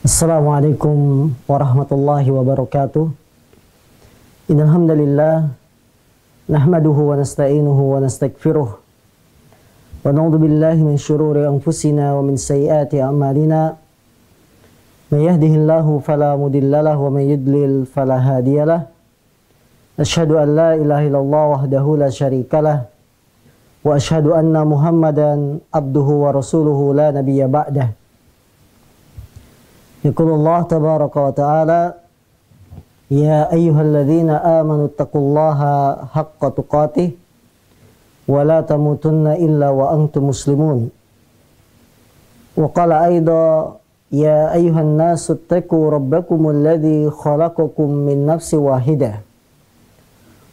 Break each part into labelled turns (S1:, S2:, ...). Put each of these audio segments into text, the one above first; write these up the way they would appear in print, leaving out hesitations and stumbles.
S1: Assalamualaikum warahmatullahi wabarakatuh. Innal hamdalillah nahmaduhu wa nasta'inuhu wa nastaghfiruh wa na'udzu billahi min shururi anfusina wa min sayyiati a'malina. May yahdihillahu fala mudhillalah wa may yudlil fala hadiyalah. Asyhadu an la ilaha illallah wahdahu la syarikalah wa asyhadu anna Muhammadan abduhu wa rasuluhu la nabiyya ba'dah. Yaqulullah tabaraka wa ta'ala ya ayyuhalladzina amanu taqullaha haqqa tuqatih wa la tamutunna illa wa antum muslimun. Wa qala aidha ya ayyuhan nasu ittaqu rabbakumul ladzi khalaqakum min nafsin wahidah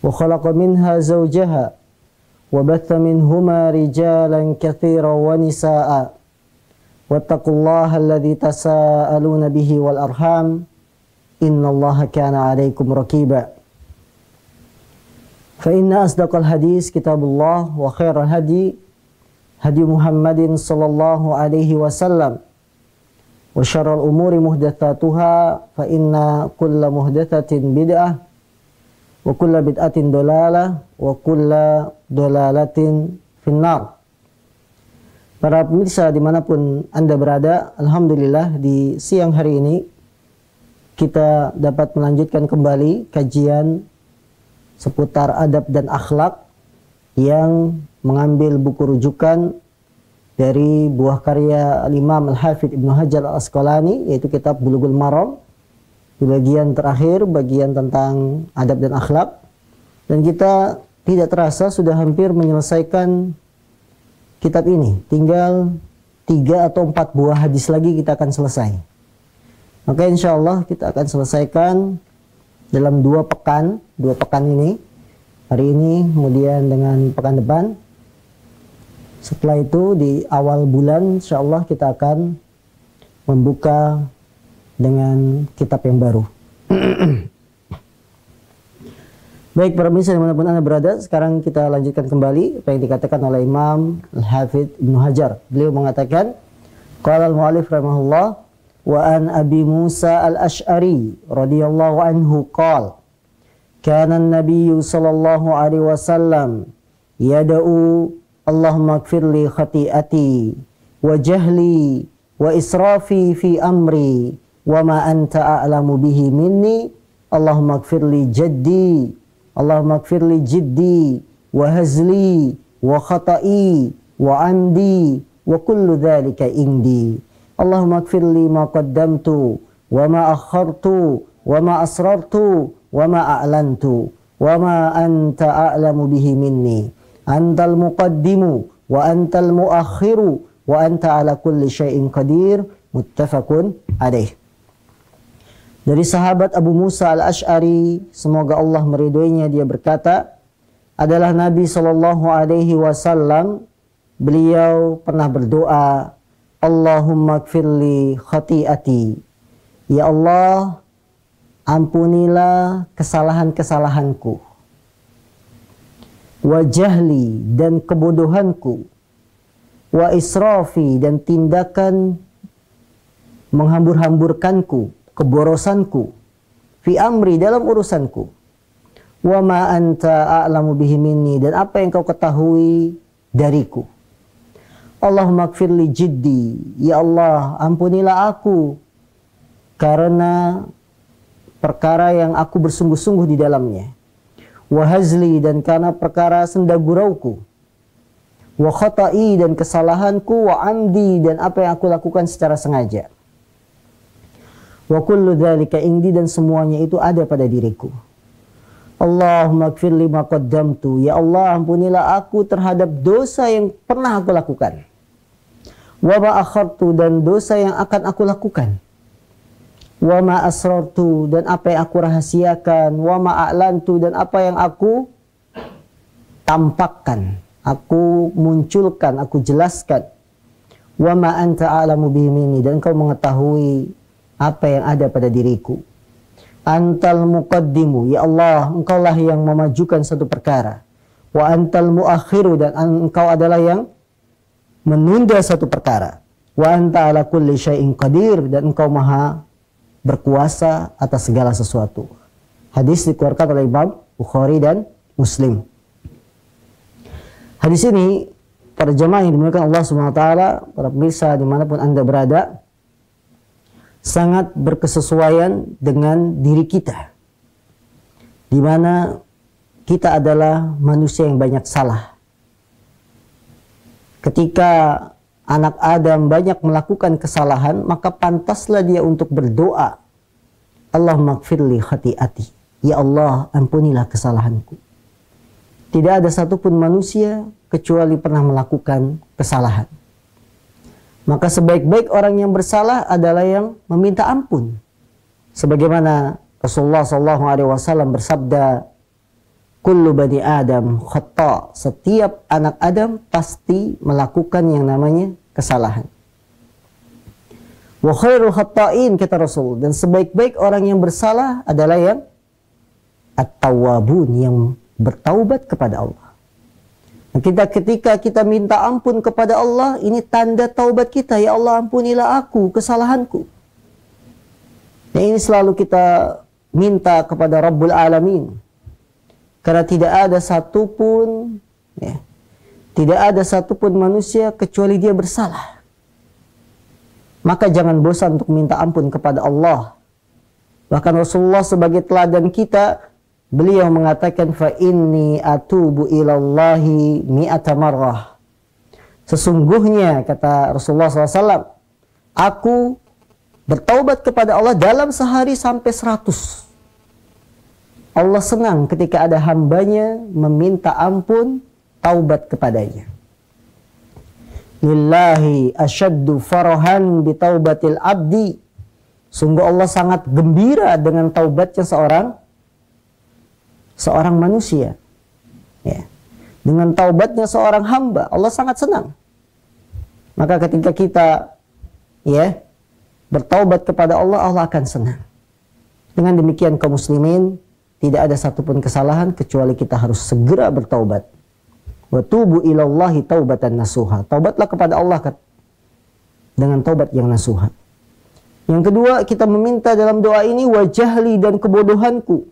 S1: wa khalaqa minha zawjaha wa batha minhuma rijalan katsiran wa nisaa'a wattaqullaha alladzi tasaaluna bihi wal arham innallaha kana 'alaikum raqiba. Fa inna asdaqal hadis kitabullah wa khairal hadi Muhammadin sallallahu alaihi wasallam wa syarrul umuri muhdatsatuha fa inna kulla muhdatsatin bid'ah wa kulla bid'atin dalalah wa kulla dalalatin finnar. Para pemirsa dimanapun Anda berada, alhamdulillah di siang hari ini kita dapat melanjutkan kembali kajian seputar adab dan akhlak yang mengambil buku rujukan dari buah karya Al-Imam Al-Hafidh Ibnu Hajar Al-Asqalani, yaitu kitab Bulughul Maram, di bagian terakhir, bagian tentang adab dan akhlak. Dan kita tidak terasa sudah hampir menyelesaikan kitab ini. Tinggal 3 atau 4 buah hadis lagi kita akan selesai. Maka insya Allah kita akan selesaikan dalam 2 pekan ini. Hari ini, kemudian dengan pekan depan. Setelah itu di awal bulan insya Allah kita akan membuka dengan kitab yang baru. Baik para pemirsa dimanapun Anda berada, sekarang kita lanjutkan kembali apa yang dikatakan oleh Imam Al-Hafidh Ibnu Hajar. Beliau mengatakan, qala al-mu'allif rahimahullah wa an Abi Musa al-Ash'ari radhiyallahu anhu qala kana an-nabiy sallallahu alaihi wasallam yad'u Allahumma ighfir li khati'ati wa jahli wa israfi fi amri wa ma anta a'lamu bihi minni Allahumma ighfir li jaddi Allahumma ighfir li jiddi wa hazli wa khata'i wa amdi wa kullu dhalika indi. Allahumma ighfir li ma qaddamtu wa ma akhartu wa ma asrartu wa ma a'lantu wa ma anta a'lamu bihi minni. Antal muqaddimu wa antal muakhiru wa anta ala kulli syai'in qadir. Muttafaqun alaih. Dari sahabat Abu Musa al-Ash'ari, semoga Allah meridhoinya, dia berkata, adalah Nabi sallallahu alaihi wasallam, beliau pernah berdoa, Allahumma ighfirli khati'ati. Ya Allah, ampunilah kesalahan-kesalahanku. Wa jahli, dan kebodohanku. Wa israfi, dan tindakan menghambur-hamburkanku, keborosanku, fi amri, dalam urusanku, wa ma anta a'lamu bihi minni, dan apa yang kau ketahui dariku. Allahumma ighfirli jiddi, ya Allah ampunilah aku karena perkara yang aku bersungguh-sungguh di dalamnya, wa hazli, dan karena perkara senda gurauku, wa khata'i, dan kesalahanku, wa amdi, dan apa yang aku lakukan secara sengaja. Wa kullu dzalika indi, dan semuanya itu ada pada diriku. Allahumma ighfir li ma qaddamtu, ya Allah ampunilah aku terhadap dosa yang pernah aku lakukan. Wa ma akhartu, dan dosa yang akan aku lakukan. Wa ma asrartu, dan apa yang aku rahasiakan. Wa ma a'lantu, dan apa yang aku tampakkan, aku munculkan, aku jelaskan. Wa ma anta a'lamu bihi minni, dan engkau mengetahui apa yang ada pada diriku. Antal muqaddimu, ya Allah engkaulah yang memajukan satu perkara. Wa antal muakhiru, dan engkau adalah yang menunda satu perkara. Wa anta ala kulli syai'in qadir, dan engkau maha berkuasa atas segala sesuatu. Hadis dikeluarkan oleh Imam Bukhari dan Muslim. Hadis ini, para jemaah yang dimuliakan Allah Subhanahu wa taala, para pemirsa dimanapun Anda berada, sangat berkesesuaian dengan diri kita, di mana kita adalah manusia yang banyak salah. Ketika anak Adam banyak melakukan kesalahan, maka pantaslah dia untuk berdoa, Allahumma gfirli khati'ati, ya Allah ampunilah kesalahanku. Tidak ada satupun manusia kecuali pernah melakukan kesalahan. Maka sebaik-baik orang yang bersalah adalah yang meminta ampun. Sebagaimana Rasulullah SAW bersabda, kullu bani Adam khata', setiap anak Adam pasti melakukan yang namanya kesalahan. Wa khairul khata'in, kata Rasul, dan sebaik-baik orang yang bersalah adalah yang at-tawwabun, yang bertaubat kepada Allah. Ketika kita minta ampun kepada Allah, ini tanda taubat kita. Ya Allah, ampunilah aku kesalahanku. Dan ini selalu kita minta kepada Rabbul Alamin. Karena tidak ada satupun, tidak ada satupun manusia kecuali dia bersalah. Maka jangan bosan untuk minta ampun kepada Allah. Bahkan Rasulullah sebagai teladan kita, beliau mengatakan, fa inni atubu ilallahi mi'ata marrah. Sesungguhnya, kata Rasulullah SAW, aku bertaubat kepada Allah dalam sehari sampai 100. Allah senang ketika ada hambanya meminta ampun, taubat kepadanya. Lillahi asyaddu farahan bitaubatil abdi. Sungguh Allah sangat gembira dengan taubatnya seorang manusia. Ya. Dengan taubatnya seorang hamba, Allah sangat senang. Maka ketika kita bertaubat kepada Allah, Allah akan senang. Dengan demikian kaum muslimin, tidak ada satupun kesalahan kecuali kita harus segera bertaubat. Wa tubu ilallahi taubatan nasuha. Taubatlah kepada Allah dengan taubat yang nasuha. Yang kedua, kita meminta dalam doa ini wajahli dan kebodohanku.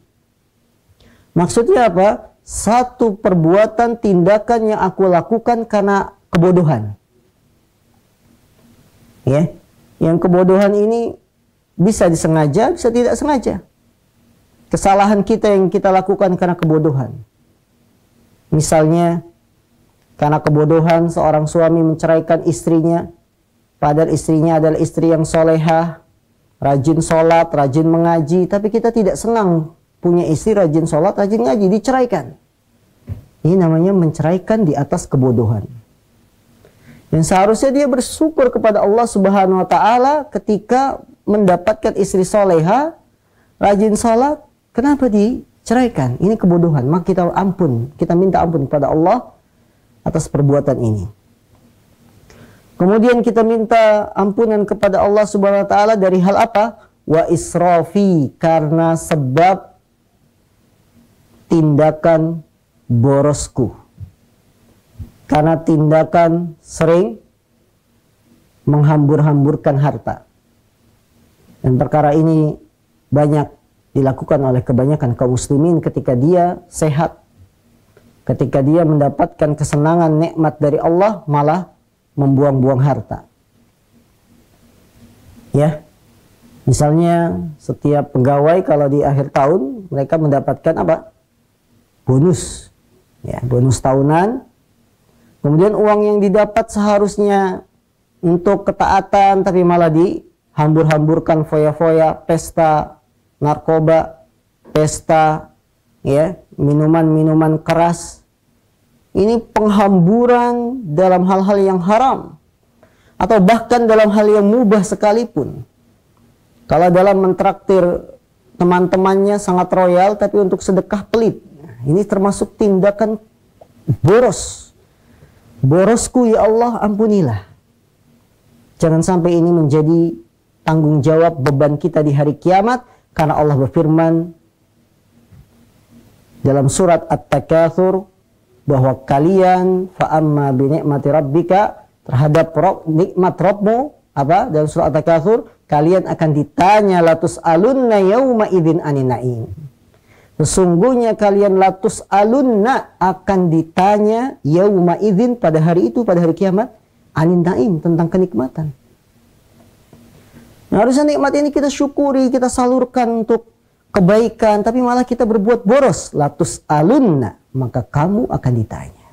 S1: Maksudnya apa? Satu perbuatan, tindakan yang aku lakukan karena kebodohan. Ya. Yang kebodohan ini bisa disengaja, bisa tidak sengaja. Kesalahan kita yang kita lakukan karena kebodohan. Misalnya, karena kebodohan seorang suami menceraikan istrinya, padahal istrinya adalah istri yang solehah, rajin sholat, rajin mengaji, tapi kita tidak senang punya istri rajin sholat, rajin ngaji, diceraikan. Ini namanya menceraikan di atas kebodohan. Dan seharusnya dia bersyukur kepada Allah Subhanahu wa taala ketika mendapatkan istri soleha, rajin sholat. Kenapa diceraikan? Ini kebodohan. Maka kita minta ampun kepada Allah atas perbuatan ini. Kemudian kita minta ampunan kepada Allah Subhanahu wa taala dari hal apa? Wa israfi, karena sebab tindakan borosku. Karena tindakan sering menghambur-hamburkan harta. Dan perkara ini banyak dilakukan oleh kebanyakan kaum muslimin ketika dia sehat. Ketika dia mendapatkan kesenangan nikmat dari Allah, malah membuang-buang harta. Ya. Misalnya setiap pegawai kalau di akhir tahun mereka mendapatkan apa? Bonus. Ya, bonus tahunan. Kemudian uang yang didapat seharusnya untuk ketaatan tapi malah dihambur-hamburkan foya-foya, pesta narkoba, pesta minuman-minuman keras. Ini penghamburan dalam hal-hal yang haram atau bahkan dalam hal yang mubah sekalipun. Kalau dalam mentraktir teman-temannya sangat royal tapi untuk sedekah pelit. Ini termasuk tindakan boros. Borosku ya Allah, ampunilah. Jangan sampai ini menjadi tanggung jawab beban kita di hari kiamat, karena Allah berfirman dalam surat At-Takatsur bahwa kalian fa amma bi ni'mati rabbika terhadap nikmat Rabbmu, apa? Dalam surah At-Takatsur, kalian akan ditanya latus alunna yauma idzin anin naim. Sesungguhnya kalian latus alunna akan ditanya yauma idzin pada hari itu, pada hari kiamat, anin naim, tentang kenikmatan. Nah, harusnya nikmat ini kita syukuri, kita salurkan untuk kebaikan, tapi malah kita berbuat boros. Latus alunna, maka kamu akan ditanya.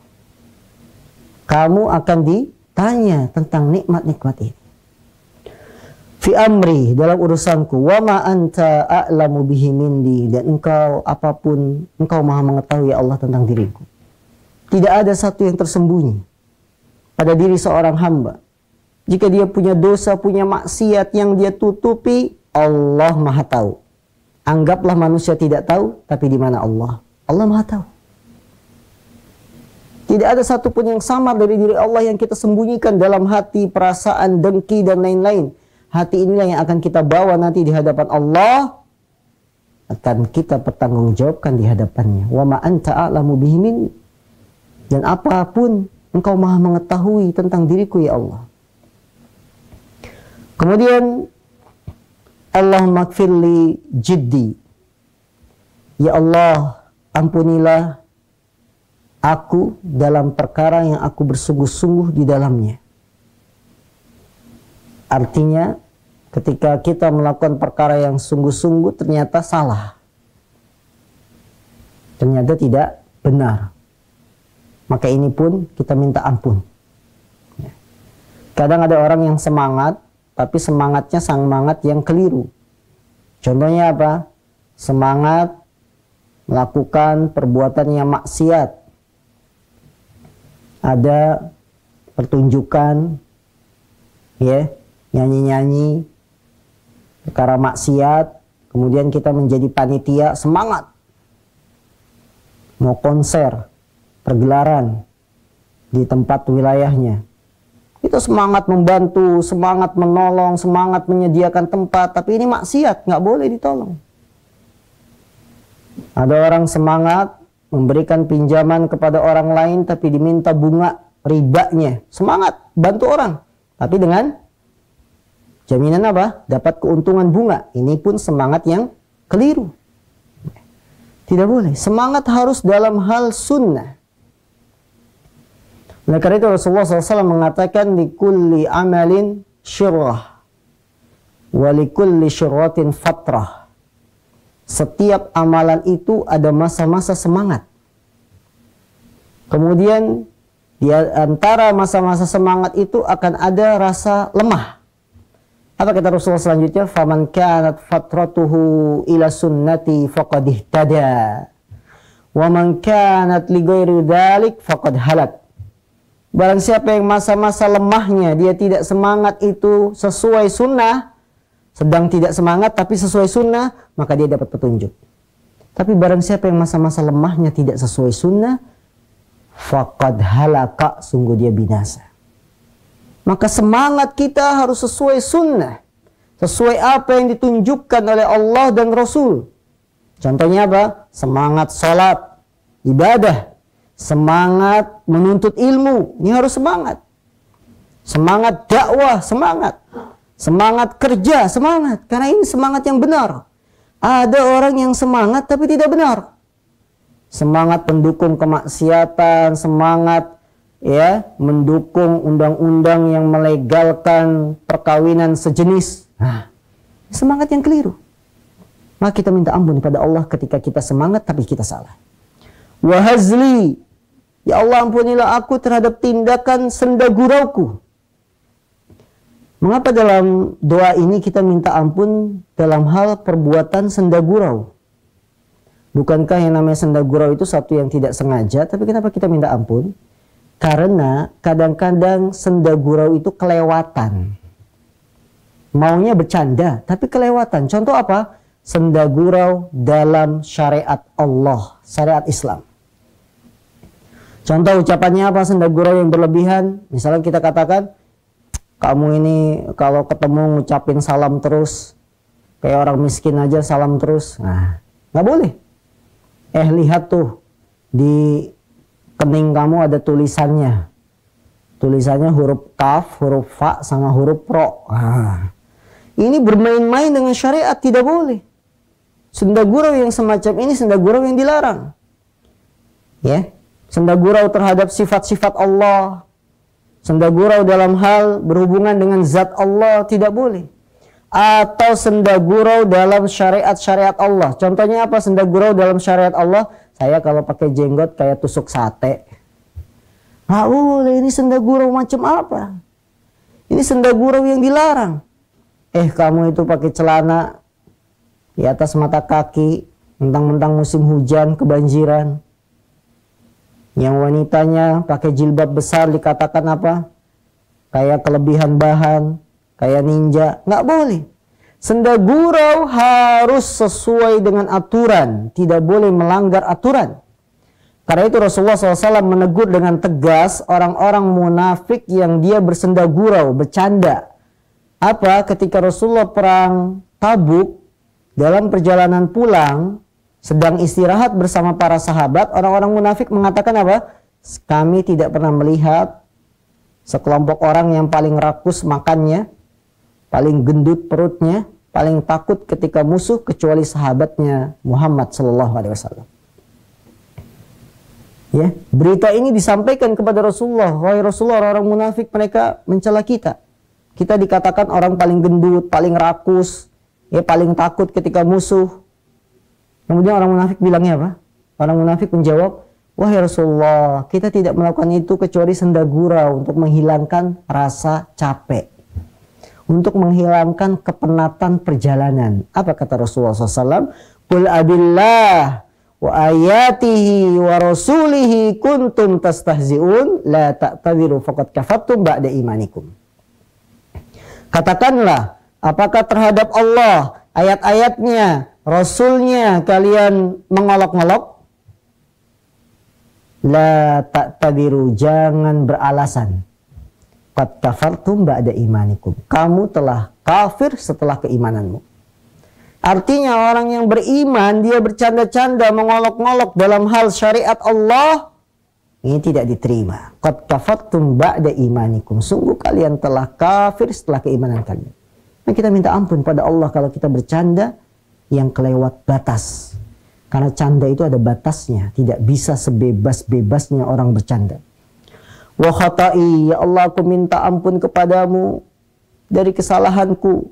S1: Kamu akan ditanya tentang nikmat-nikmat ini. Fi amri, dalam urusanku, wa ma anta a'lamu bihi mindi, dan engkau apapun, engkau maha mengetahui ya Allah tentang diriku. Tidak ada satu yang tersembunyi pada diri seorang hamba. Jika dia punya dosa, punya maksiat yang dia tutupi, Allah maha tahu. Anggaplah manusia tidak tahu, tapi di mana Allah? Allah maha tahu. Tidak ada satupun yang samar dari diri Allah yang kita sembunyikan dalam hati, perasaan, dengki, dan lain-lain. Hati inilah yang akan kita bawa nanti di hadapan Allah, akan kita pertanggungjawabkan di hadapannya. Wa ma anta a'lamu bihi min, dan apapun engkau maha mengetahui tentang diriku ya Allah. Kemudian Allahumma gfirli jiddi, ya Allah ampunilah aku dalam perkara yang aku bersungguh-sungguh di dalamnya. Artinya ketika kita melakukan perkara yang sungguh-sungguh ternyata salah, ternyata tidak benar, maka ini pun kita minta ampun. Kadang ada orang yang semangat, tapi semangatnya semangat yang keliru. Contohnya apa? Semangat melakukan perbuatan yang maksiat. Ada pertunjukan, ya, nyanyi-nyanyi, perkara maksiat, kemudian kita menjadi panitia, semangat. Mau konser, pergelaran di tempat wilayahnya. Kita semangat membantu, semangat menolong, semangat menyediakan tempat, tapi ini maksiat, nggak boleh ditolong. Ada orang semangat memberikan pinjaman kepada orang lain, tapi diminta bunga ribanya. Semangat, bantu orang, tapi dengan jaminan apa? Dapat keuntungan bunga. Ini pun semangat yang keliru. Tidak boleh. Semangat harus dalam hal sunnah. Oleh karena itu Rasulullah SAW mengatakan likulli amalin syirrah wa likulli syirratin fatrah. Setiap amalan itu ada masa-masa semangat. Kemudian di antara masa-masa semangat itu akan ada rasa lemah. Apa kata Rasulullah selanjutnya? Faman kanat fatratuhu ila sunnati faqad ihtada wa man kanat li ghairi dzalik faqad halak. Barang siapa yang masa-masa lemahnya dia tidak semangat itu sesuai sunnah, sedang tidak semangat tapi sesuai sunnah, maka dia dapat petunjuk. Tapi barang siapa yang masa-masa lemahnya tidak sesuai sunnah, faqad halaka, sungguh dia binasa. Maka semangat kita harus sesuai sunnah, sesuai apa yang ditunjukkan oleh Allah dan Rasul. Contohnya apa? Semangat sholat, ibadah. Semangat menuntut ilmu, ini harus semangat. Semangat dakwah, semangat. Semangat kerja, semangat. Karena ini semangat yang benar. Ada orang yang semangat tapi tidak benar. Semangat pendukung kemaksiatan, semangat ya mendukung undang-undang yang melegalkan perkawinan sejenis. Nah, semangat yang keliru. Maka kita minta ampun kepada Allah ketika kita semangat tapi kita salah. Wahazli, ya Allah ampunilah aku terhadap tindakan senda gurauku. Mengapa dalam doa ini kita minta ampun dalam hal perbuatan senda gurau? Bukankah yang namanya senda gurau itu satu yang tidak sengaja, tapi kenapa kita minta ampun? Karena kadang-kadang senda gurau itu kelewatan. Maunya bercanda, tapi kelewatan. Contoh apa? Senda gurau dalam syariat Allah, syariat Islam. Contoh ucapannya apa? Senda gurau yang berlebihan. Misalnya kita katakan, kamu ini kalau ketemu ngucapin salam terus, kayak orang miskin aja salam terus. Nah, nggak boleh. Lihat tuh, di kening kamu ada tulisannya. tulisannya huruf kaf, huruf fa, sama huruf ro. Ini bermain-main dengan syariat, tidak boleh. Senda gurau yang semacam ini senda gurau yang dilarang. Ya, senda gurau terhadap sifat-sifat Allah, senda gurau dalam hal berhubungan dengan zat Allah tidak boleh. Atau senda gurau dalam syariat-syariat Allah. Contohnya apa senda gurau dalam syariat Allah? Saya kalau pakai jenggot kayak tusuk sate. Nggak boleh, ini senda gurau macam apa? Ini senda gurau yang dilarang. Kamu itu pakai celana di atas mata kaki, mentang-mentang musim hujan, kebanjiran. Yang wanitanya pakai jilbab besar dikatakan apa? Kayak kelebihan bahan, kayak ninja. Nggak boleh. Senda gurau harus sesuai dengan aturan, tidak boleh melanggar aturan. Karena itu Rasulullah SAW menegur dengan tegas orang-orang munafik yang dia bersenda gurau, bercanda. Apa? Ketika Rasulullah perang Tabuk, dalam perjalanan pulang, sedang istirahat bersama para sahabat, orang-orang munafik mengatakan apa? Kami tidak pernah melihat sekelompok orang yang paling rakus makannya, paling gendut perutnya, paling takut ketika musuh kecuali sahabatnya Muhammad SAW. Ya, berita ini disampaikan kepada Rasulullah. Wahai Rasulullah, orang-orang munafik mereka mencela kita. Kita dikatakan orang paling gendut, paling rakus, ya paling takut ketika musuh. Kemudian orang munafik bilangnya apa? Orang munafik menjawab, wahai Rasulullah, kita tidak melakukan itu kecuali senda gurau untuk menghilangkan rasa capek, untuk menghilangkan kepenatan perjalanan. Apa kata Rasulullah SAW? Qul abillah wa ayatihi wa rasulihi kuntum tastahzi'un la ta'tadiru faqad kafartum ba'da imanikum. Katakanlah, apakah terhadap Allah, ayat-ayatnya, Rasulnya kalian mengolok-ngolok? La ta'tadiru, jangan beralasan. Qad kafartum ba'da imanikum. Kamu telah kafir setelah keimananmu. Artinya orang yang beriman, dia bercanda-canda, mengolok-ngolok dalam hal syariat Allah, ini tidak diterima. Qad kafartum ba'da imanikum. Sungguh kalian telah kafir setelah keimanan kalian. Nah, kita minta ampun pada Allah kalau kita bercanda yang kelewat batas. Karena canda itu ada batasnya. Tidak bisa sebebas-bebasnya orang bercanda. Wa khata'i, ya Allah aku minta ampun kepadamu dari kesalahanku.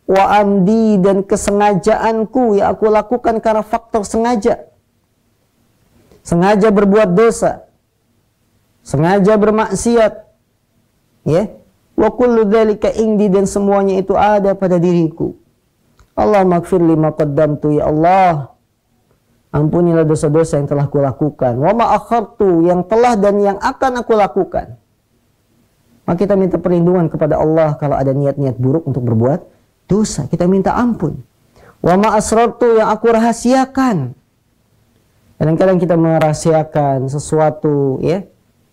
S1: Wa amdi, dan kesengajaanku yang aku lakukan karena faktor sengaja. Sengaja berbuat dosa. Sengaja bermaksiat. Ya. Wa kullu dzalika indi, dan semuanya itu ada pada diriku. Allahumma ighfir lima qaddamtu, ya Allah. Ampunilah dosa-dosa yang telah kulakukan. Wa ma akhartu, yang telah dan yang akan aku lakukan. Maka kita minta perlindungan kepada Allah kalau ada niat-niat buruk untuk berbuat dosa, kita minta ampun. Wa ma asrartu, yang aku rahasiakan. Kadang-kadang kita merahasiakan sesuatu, ya,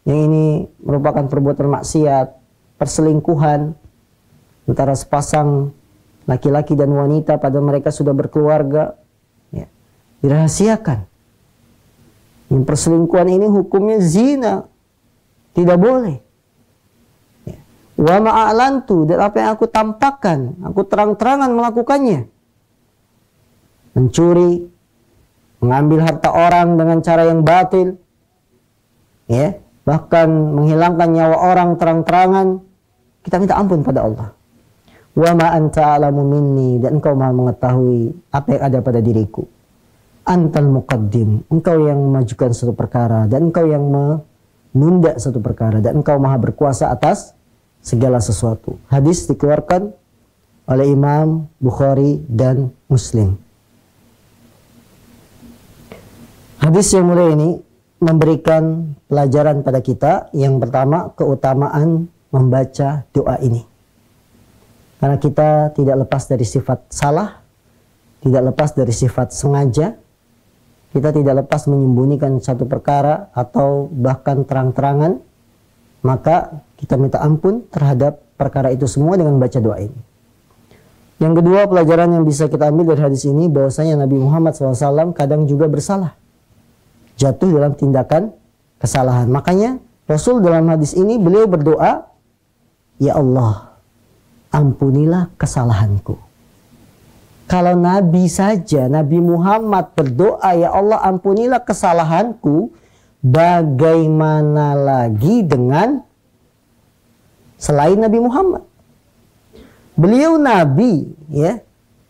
S1: yang ini merupakan perbuatan maksiat, perselingkuhan antara sepasang laki-laki dan wanita pada mereka sudah berkeluarga, ya, dirahasiakan. Yang perselingkuhan ini hukumnya zina, tidak boleh. Wa ma'alantu, dan apa yang aku tampakkan, aku terang-terangan melakukannya. Mencuri, mengambil harta orang dengan cara yang batil, ya, bahkan menghilangkan nyawa orang terang-terangan, kita minta ampun pada Allah. Wa ma anta a'lamu minni, dan engkau Maha mengetahui apa yang ada pada diriku. Antal muqaddim, engkau yang memajukan satu perkara, dan engkau yang menunda satu perkara, dan engkau Maha berkuasa atas segala sesuatu. Hadis dikeluarkan oleh Imam Bukhari dan Muslim. Hadis yang mulia ini memberikan pelajaran pada kita. Yang pertama, keutamaan membaca doa ini. Karena kita tidak lepas dari sifat salah, tidak lepas dari sifat sengaja, kita tidak lepas menyembunyikan satu perkara atau bahkan terang-terangan, maka kita minta ampun terhadap perkara itu semua dengan baca doa ini. Yang kedua, pelajaran yang bisa kita ambil dari hadis ini, bahwasanya Nabi Muhammad SAW kadang juga bersalah, jatuh dalam tindakan kesalahan. Makanya Rasul dalam hadis ini beliau berdoa, ya Allah, ampunilah kesalahanku. Kalau Nabi saja, Nabi Muhammad berdoa, ya Allah ampunilah kesalahanku, bagaimana lagi dengan selain Nabi Muhammad? Beliau Nabi, ya.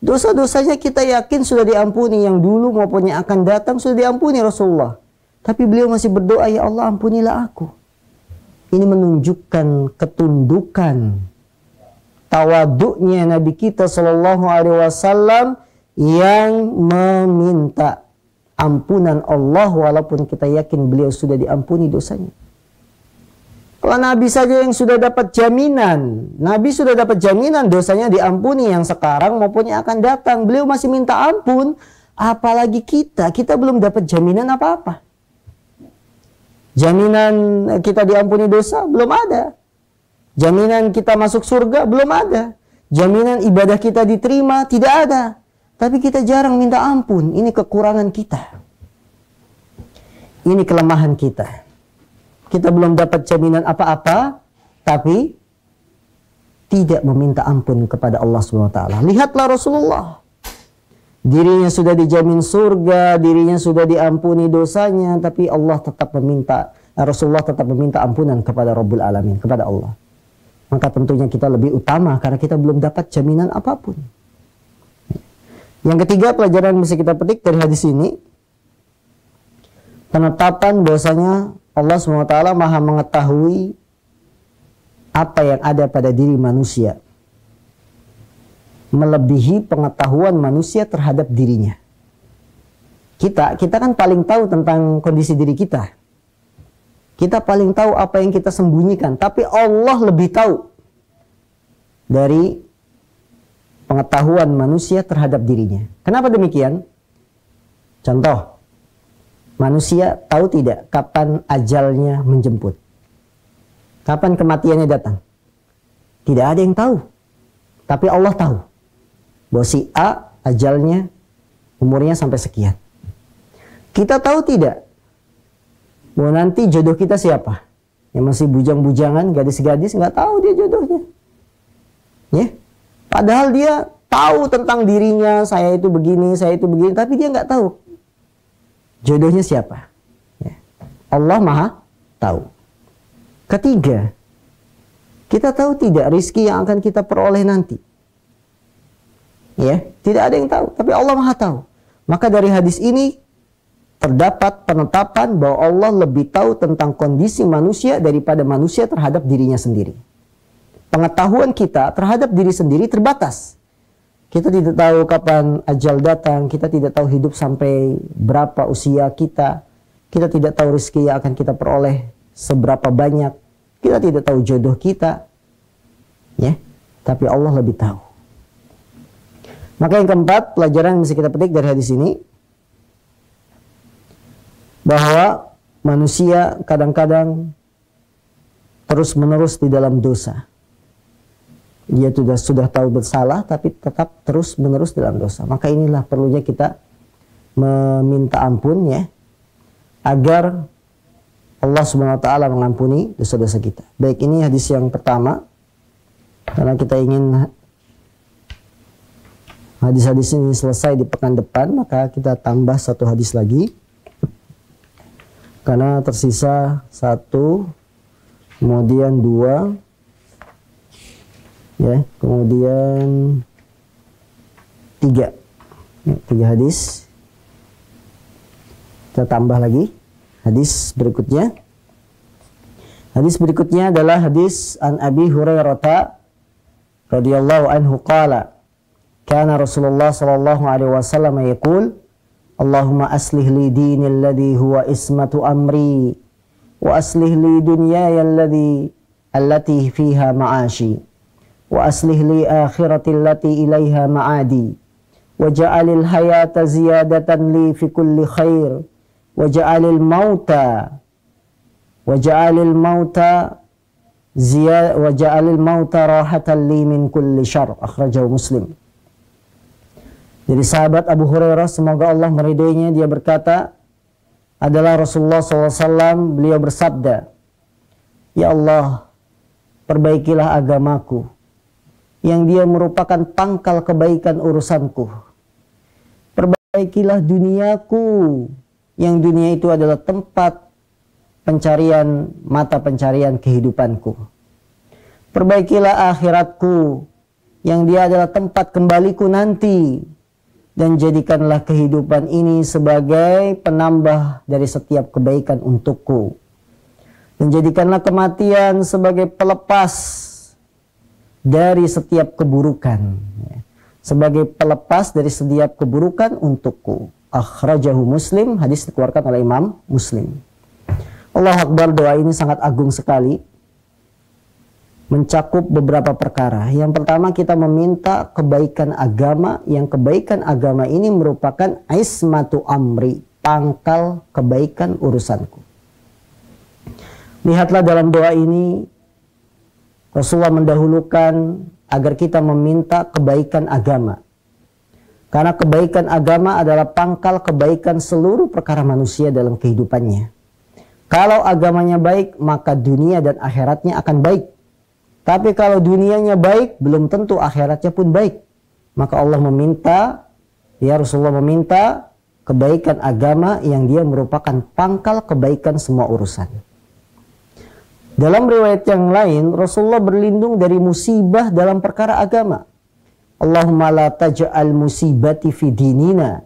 S1: Dosa-dosanya kita yakin sudah diampuni, yang dulu maupun yang akan datang sudah diampuni Rasulullah. Tapi beliau masih berdoa, ya Allah ampunilah aku. Ini menunjukkan ketundukan, tawaduknya Nabi kita Shallallahu Alaihi Wasallam yang meminta ampunan Allah walaupun kita yakin beliau sudah diampuni dosanya. Kalau Nabi saja yang sudah dapat jaminan, Nabi sudah dapat jaminan dosanya diampuni yang sekarang maupun yang akan datang, beliau masih minta ampun, apalagi kita belum dapat jaminan apa-apa. Jaminan kita diampuni dosa belum ada. Jaminan kita masuk surga belum ada. Jaminan ibadah kita diterima tidak ada. Tapi kita jarang minta ampun. Ini kekurangan kita. Ini kelemahan kita. Kita belum dapat jaminan apa-apa, tapi tidak meminta ampun kepada Allah SWT. Lihatlah Rasulullah. Dirinya sudah dijamin surga, dirinya sudah diampuni dosanya, tapi Rasulullah tetap meminta ampunan kepada Rabbul Alamin, kepada Allah. Maka tentunya kita lebih utama karena kita belum dapat jaminan apapun. Yang ketiga, pelajaran yang bisa kita petik dari hadis ini, penetapan bahwasanya Allah SWT Maha mengetahui apa yang ada pada diri manusia, melebihi pengetahuan manusia terhadap dirinya. Kita kan paling tahu tentang kondisi diri kita. Kita paling tahu apa yang kita sembunyikan, tapi Allah lebih tahu dari pengetahuan manusia terhadap dirinya. Kenapa demikian? Contoh, manusia tahu tidak kapan ajalnya menjemput? Kapan kematiannya datang? Tidak ada yang tahu. Tapi Allah tahu bahwa si A ajalnya umurnya sampai sekian. Kita tahu tidak bahwa nanti jodoh kita siapa? Yang masih bujang-bujangan, gadis-gadis, nggak tahu dia jodohnya. Ya, padahal dia tahu tentang dirinya, saya itu begini, tapi dia nggak tahu jodohnya siapa. Ya. Allah Maha tahu. Ketiga, kita tahu tidak rizki yang akan kita peroleh nanti. Ya, tidak ada yang tahu, tapi Allah Maha tahu. Maka dari hadis ini terdapat penetapan bahwa Allah lebih tahu tentang kondisi manusia daripada manusia terhadap dirinya sendiri. Pengetahuan kita terhadap diri sendiri terbatas. Kita tidak tahu kapan ajal datang, kita tidak tahu hidup sampai berapa usia kita, kita tidak tahu rezeki yang akan kita peroleh seberapa banyak, kita tidak tahu jodoh kita, ya. Tapi Allah lebih tahu. Maka yang keempat, pelajaran yang bisa kita petik dari hadis ini, bahwa manusia kadang-kadang terus-menerus di dalam dosa. Dia sudah tahu bersalah, tapi tetap terus-menerus dalam dosa. Maka inilah perlunya kita meminta ampun, ya, agar Allah SWT mengampuni dosa-dosa kita. Baik, ini hadis yang pertama. Karena kita ingin hadis-hadis ini selesai di pekan depan, maka kita tambah satu hadis lagi. Karena tersisa 1, kemudian 2, ya, kemudian 3. Ya, 3 hadis. Kita tambah lagi hadis berikutnya. Hadis berikutnya adalah hadis an Abi Hurairah radhiyallahu anhu qala kana Rasulullah sallallahu alaihi wasallam yaqul Allahumma aslih li dini alladhi huwa ismatu amri wa aslih li dunyaya allati fiha ma'ashi wa aslih li akhirati allati ilaiha ma'adi wa ja'alil hayata ziyadatan li fi kulli khair wa ja'alil mauta rahatan li min kulli syarr. Akhrajahu Muslim. Dari sahabat Abu Hurairah, semoga Allah meridainya, dia berkata, adalah Rasulullah SAW, beliau bersabda, Ya Allah, perbaikilah agamaku yang dia merupakan pangkal kebaikan urusanku. Perbaikilah duniaku yang dunia itu adalah tempat pencarian, mata pencarian kehidupanku. Perbaikilah akhiratku yang dia adalah tempat kembaliku nanti. Dan jadikanlah kehidupan ini sebagai penambah dari setiap kebaikan untukku. Dan jadikanlah kematian sebagai pelepas dari setiap keburukan. Sebagai pelepas dari setiap keburukan untukku. Akhrajahu Muslim, hadis dikeluarkan oleh Imam Muslim. Allahu Akbar, doa ini sangat agung sekali. Mencakup beberapa perkara. Yang pertama, kita meminta kebaikan agama, yang kebaikan agama ini merupakan ismatu amri, pangkal kebaikan urusanku. Lihatlah dalam doa ini, Rasulullah mendahulukan agar kita meminta kebaikan agama. Karena kebaikan agama adalah pangkal kebaikan seluruh perkara manusia dalam kehidupannya. Kalau agamanya baik, maka dunia dan akhiratnya akan baik. Tapi kalau dunianya baik, belum tentu akhiratnya pun baik. Maka Allah meminta, ya Rasulullah meminta kebaikan agama yang dia merupakan pangkal kebaikan semua urusan. Dalam riwayat yang lain, Rasulullah berlindung dari musibah dalam perkara agama. Allahumma la taj'al musibati fi dinina.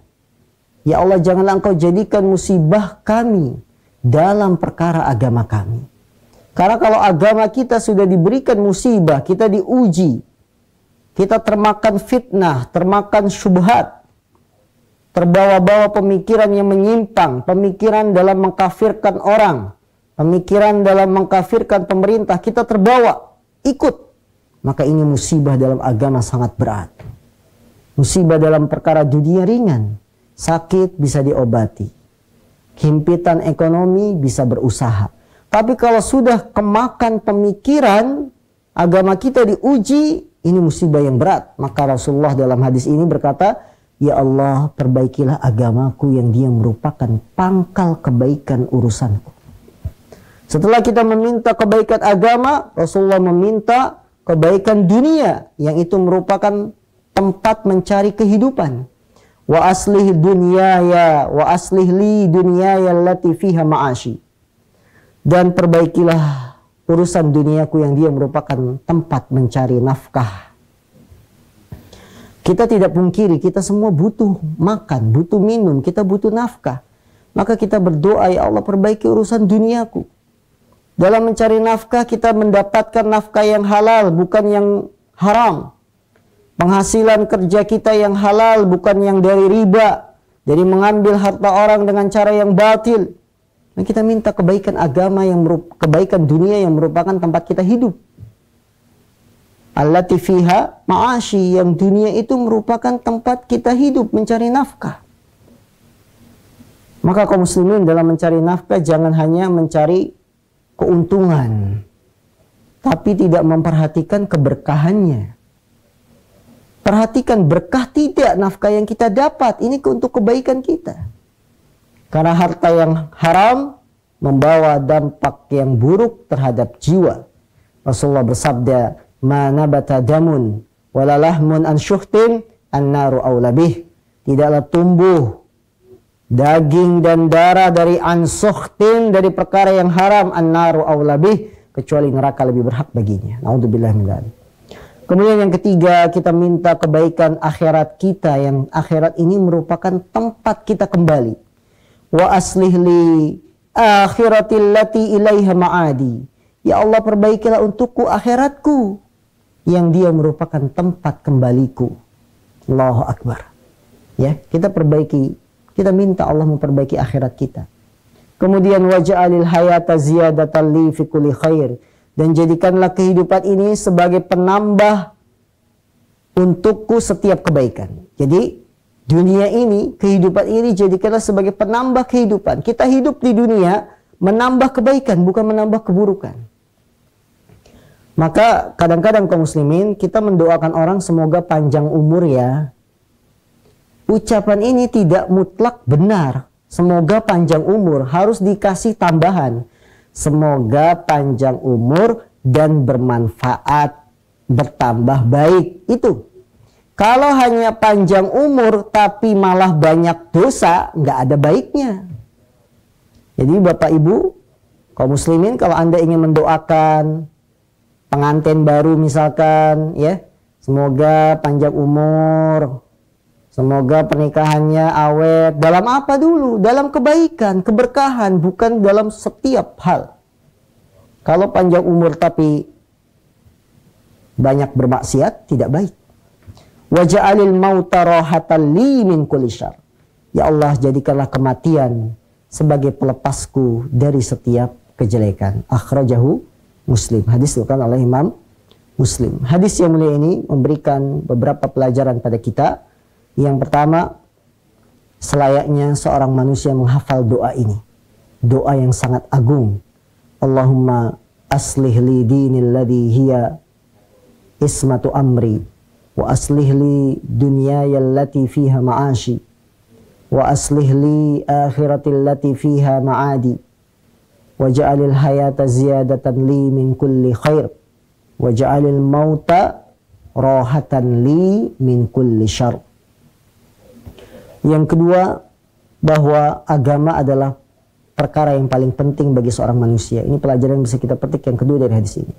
S1: Ya Allah, janganlah engkau jadikan musibah kami dalam perkara agama kami. Karena kalau agama kita sudah diberikan musibah, kita diuji, kita termakan fitnah, termakan syubhat, terbawa-bawa pemikiran yang menyimpang, pemikiran dalam mengkafirkan orang, pemikiran dalam mengkafirkan pemerintah, kita terbawa, ikut. Maka ini musibah dalam agama sangat berat. Musibah dalam perkara dunia ringan, sakit bisa diobati, himpitan ekonomi bisa berusaha. Tapi kalau sudah kemakan pemikiran, agama kita diuji, ini musibah yang berat. Maka Rasulullah dalam hadis ini berkata, ya Allah, perbaikilah agamaku yang dia merupakan pangkal kebaikan urusanku. Setelah kita meminta kebaikan agama, Rasulullah meminta kebaikan dunia, yang itu merupakan tempat mencari kehidupan. Wa aslih dunyaya, wa aslih li dunyaya allati fiha ma'ashi. Dan perbaikilah urusan duniaku yang dia merupakan tempat mencari nafkah. Kita tidak pungkiri, kita semua butuh makan, butuh minum, kita butuh nafkah. Maka kita berdoa, ya Allah, perbaiki urusan duniaku. Dalam mencari nafkah, kita mendapatkan nafkah yang halal, bukan yang haram. Penghasilan kerja kita yang halal, bukan yang dari riba. Jadi mengambil harta orang dengan cara yang batil. Dan kita minta kebaikan agama, kebaikan dunia yang merupakan tempat kita hidup. Allati fiha ma'ashi, yang dunia itu merupakan tempat kita hidup, mencari nafkah. Maka kaum muslimin dalam mencari nafkah jangan hanya mencari keuntungan, tapi tidak memperhatikan keberkahannya. Perhatikan berkah tidak nafkah yang kita dapat, ini untuk kebaikan kita. Karena harta yang haram membawa dampak yang buruk terhadap jiwa. Rasulullah bersabda, "Ma nabata damun wala lahmun an syuhtin an-naru aula bih." Tidaklah tumbuh daging dan darah dari an-syuhtin, dari perkara yang haram, an-naru aula bih, kecuali neraka lebih berhak baginya. Naudzubillah min dzalik. Kemudian yang ketiga, kita minta kebaikan akhirat kita, yang akhirat ini merupakan tempat kita kembali. Wa aslih li akhiratil lati ilaiha ma'adi. Ya Allah, perbaikilah untukku akhiratku yang dia merupakan tempat kembaliku. Allahu Akbar. Ya, kita perbaiki, kita minta Allah memperbaiki akhirat kita. Kemudian waj'alil hayata ziyadatan li fi kulli khair, dan jadikanlah kehidupan ini sebagai penambah untukku setiap kebaikan. Jadi dunia ini, kehidupan ini jadikanlah sebagai penambah kehidupan. Kita hidup di dunia menambah kebaikan, bukan menambah keburukan. Maka kadang-kadang kaum muslimin, kita mendoakan orang semoga panjang umur ya. Ucapan ini tidak mutlak benar. Semoga panjang umur, harus dikasih tambahan. semoga panjang umur dan bermanfaat, bertambah baik. Itu. Kalau hanya panjang umur tapi malah banyak dosa, nggak ada baiknya. Jadi Bapak Ibu, kaum muslimin, kalau Anda ingin mendoakan pengantin baru misalkan, ya, semoga panjang umur, semoga pernikahannya awet. Dalam apa dulu? Dalam kebaikan, keberkahan, bukan dalam setiap hal. Kalau panjang umur tapi banyak bermaksiat, tidak baik. Wa ja'alil mauta rahatan li min kulli syarr. Ya Allah, jadikanlah kematian sebagai pelepasku dari setiap kejelekan. Akhrajahu Muslim. Hadis diriwayatkan oleh Imam Muslim. Hadis yang mulia ini memberikan beberapa pelajaran pada kita. Yang pertama, selayaknya seorang manusia menghafal doa ini. Doa yang sangat agung. Allahumma aslih li dinil ladhi hiya ismatu amri wa aslih li dunyaya allati fiha ma'ashi wa aslih li akhirati allati fiha ma'adi wa ja'alil hayata ziyadatan li min kulli khair wa ja'alil mauta rahatan li min kulli syarr. Yang kedua, bahwa agama adalah perkara yang paling penting bagi seorang manusia. Ini pelajaran yang bisa kita petik yang kedua dari hadis ini.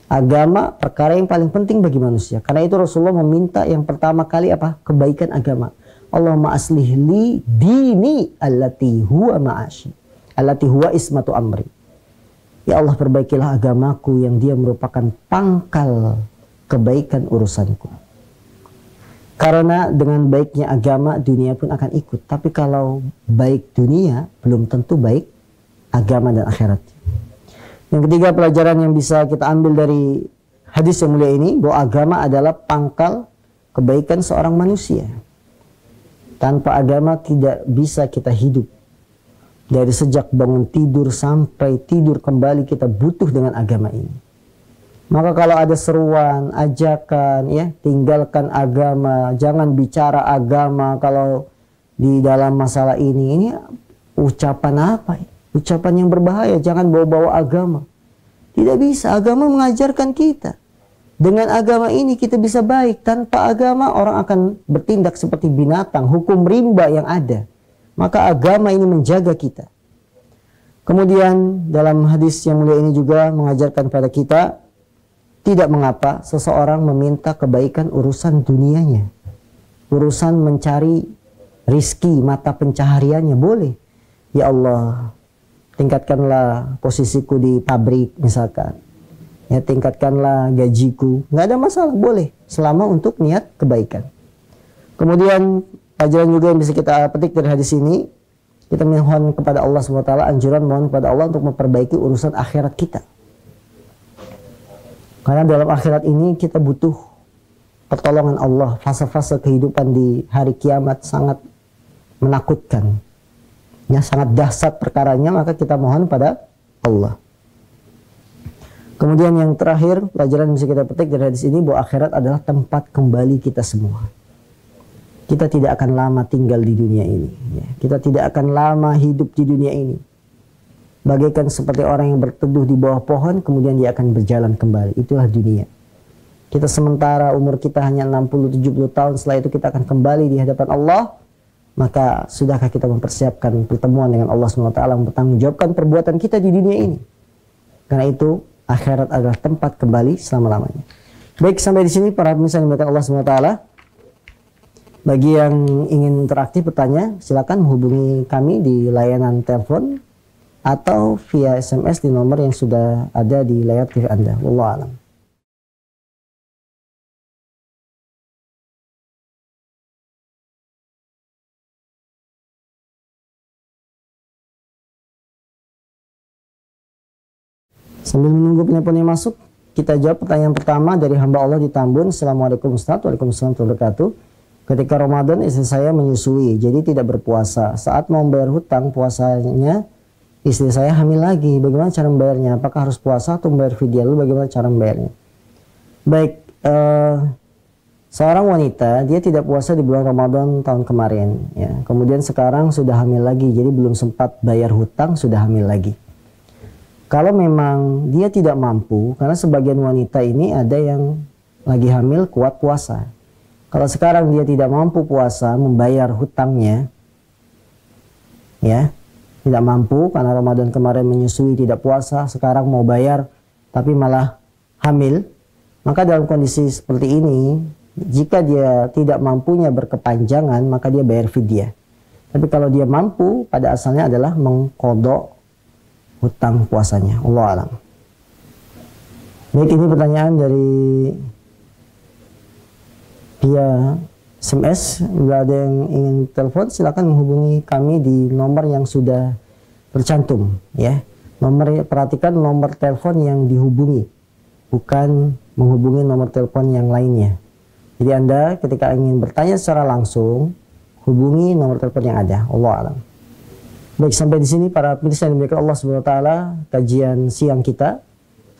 S1: Agama perkara yang paling penting bagi manusia. Karena itu Rasulullah meminta yang pertama kali apa? Kebaikan agama. Allahumma aslih li dini allati huwa ma'ashi, allati huwa ismatu amri. Ya Allah, perbaikilah agamaku yang dia merupakan pangkal kebaikan urusanku. Karena dengan baiknya agama, dunia pun akan ikut. Tapi kalau baik dunia, belum tentu baik agama dan akhirat. Yang ketiga, pelajaran yang bisa kita ambil dari hadis yang mulia ini, bahwa agama adalah pangkal kebaikan seorang manusia. Tanpa agama tidak bisa kita hidup. Dari sejak bangun tidur sampai tidur kembali, kita butuh dengan agama ini. Maka kalau ada seruan, ajakan, ya, tinggalkan agama, jangan bicara agama kalau di dalam masalah ini ucapan apa? Ucapan yang berbahaya, jangan bawa-bawa agama. Tidak bisa, agama mengajarkan kita. Dengan agama ini kita bisa baik. Tanpa agama orang akan bertindak seperti binatang, hukum rimba yang ada. Maka agama ini menjaga kita. Kemudian dalam hadis yang mulia ini juga mengajarkan pada kita, tidak mengapa seseorang meminta kebaikan urusan dunianya. Urusan mencari rizki, mata pencahariannya, boleh. Ya Allah, tingkatkanlah posisiku di pabrik misalkan. Ya, tingkatkanlah gajiku. Nggak ada masalah, boleh. Selama untuk niat kebaikan. Kemudian pelajaran juga yang bisa kita petik dari hadis ini, kita mohon kepada Allah SWT, anjuran mohon kepada Allah untuk memperbaiki urusan akhirat kita. Karena dalam akhirat ini kita butuh pertolongan Allah. Fase-fase kehidupan di hari kiamat sangat menakutkan. Ya, sangat dahsyat perkaranya, maka kita mohon pada Allah. Kemudian yang terakhir, pelajaran yang bisa kita petik dari hadis ini, bahwa akhirat adalah tempat kembali kita semua. Kita tidak akan lama tinggal di dunia ini. Ya. Kita tidak akan lama hidup di dunia ini. Bagaikan seperti orang yang berteduh di bawah pohon, kemudian dia akan berjalan kembali. Itulah dunia. Kita sementara umur kita hanya 60-70 tahun, setelah itu kita akan kembali di hadapan Allah. Maka sudahkah kita mempersiapkan pertemuan dengan Allah SWT, mempertanggungjawabkan perbuatan kita di dunia ini? Karena itu akhirat adalah tempat kembali selama-lamanya. Baik, sampai di sini para pemirsa yang dimuliakan Allah SWT. Bagi yang ingin interaktif bertanya, silakan menghubungi kami di layanan telepon atau via SMS di nomor yang sudah ada di layar TV Anda. Wallahu a'lam. Sambil menunggu penelpon yang masuk, kita jawab pertanyaan pertama dari hamba Allah di Tambun. Assalamualaikum Ustaz. Waalaikumsalam warahmatullahi wabarakatuh. Ketika Ramadan istri saya menyusui, jadi tidak berpuasa. Saat mau bayar hutang puasanya, istri saya hamil lagi. Bagaimana cara membayarnya? Apakah harus puasa atau membayar fidyah? Lalu bagaimana cara membayarnya? Baik, seorang wanita dia tidak puasa di bulan Ramadan tahun kemarin, ya. Kemudian sekarang sudah hamil lagi, jadi belum sempat bayar hutang, sudah hamil lagi. Kalau memang dia tidak mampu, karena sebagian wanita ini ada yang lagi hamil kuat puasa. Kalau sekarang dia tidak mampu puasa, membayar hutangnya, ya, tidak mampu karena Ramadan kemarin menyusui tidak puasa, sekarang mau bayar tapi malah hamil, maka dalam kondisi seperti ini, jika dia tidak mampunya berkepanjangan, maka dia bayar fidyah. Tapi kalau dia mampu, pada asalnya adalah mengqadha hutang puasanya. Allah alam. Baik, ini pertanyaan dari via SMS. Bila ada yang ingin telepon, silakan menghubungi kami di nomor yang sudah tercantum, ya. Perhatikan nomor telepon yang dihubungi, bukan menghubungi nomor telepon yang lainnya. Jadi Anda ketika ingin bertanya secara langsung, hubungi nomor telepon yang ada. Allah alam. Baik, sampai di sini para pemirsa yang dimuliakan Allah Subhanahu wa taala, kajian siang kita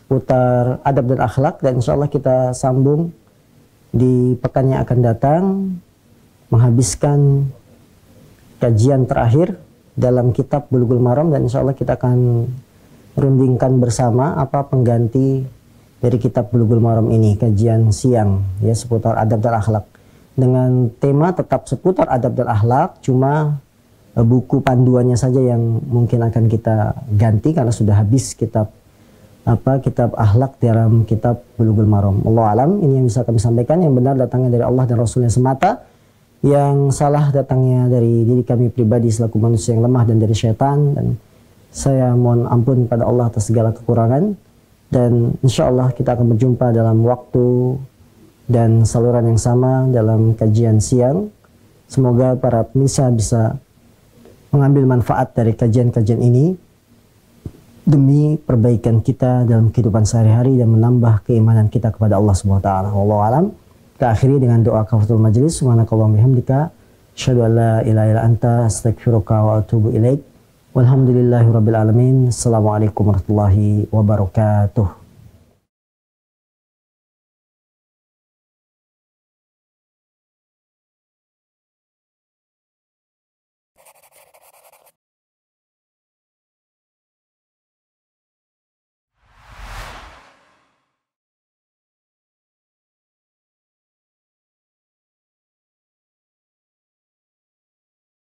S1: putar adab dan akhlak, dan insyaallah kita sambung di pekan yang akan datang menghabiskan kajian terakhir dalam kitab Bulughul Maram, dan insyaallah kita akan rundingkan bersama apa pengganti dari kitab Bulughul Maram ini, kajian siang ya seputar adab dan akhlak, dengan tema tetap seputar adab dan akhlak, cuma buku panduannya saja yang mungkin akan kita ganti karena sudah habis kitab akhlak dalam kitab Bulughul Maram. Allah alam, ini yang bisa kami sampaikan. Yang benar datangnya dari Allah dan Rasulnya semata, yang salah datangnya dari diri kami pribadi selaku manusia yang lemah dan dari syaitan, dan saya mohon ampun pada Allah atas segala kekurangan. Dan insya Allah kita akan berjumpa dalam waktu dan saluran yang sama dalam kajian siang. Semoga para pemirsa bisa mengambil manfaat dari kajian-kajian ini demi perbaikan kita dalam kehidupan sehari-hari dan menambah keimanan kita kepada Allah Subhanahu wa taala. Wallahu alam. Kita akhiri dengan doa kafaratul majlis. Subhanakallahumma bihamdika asyhadu an la ilaha illa anta astaghfiruka wa atubu ilaik. Walhamdulillahirabbil alamin. Assalamualaikum warahmatullahi wabarakatuh.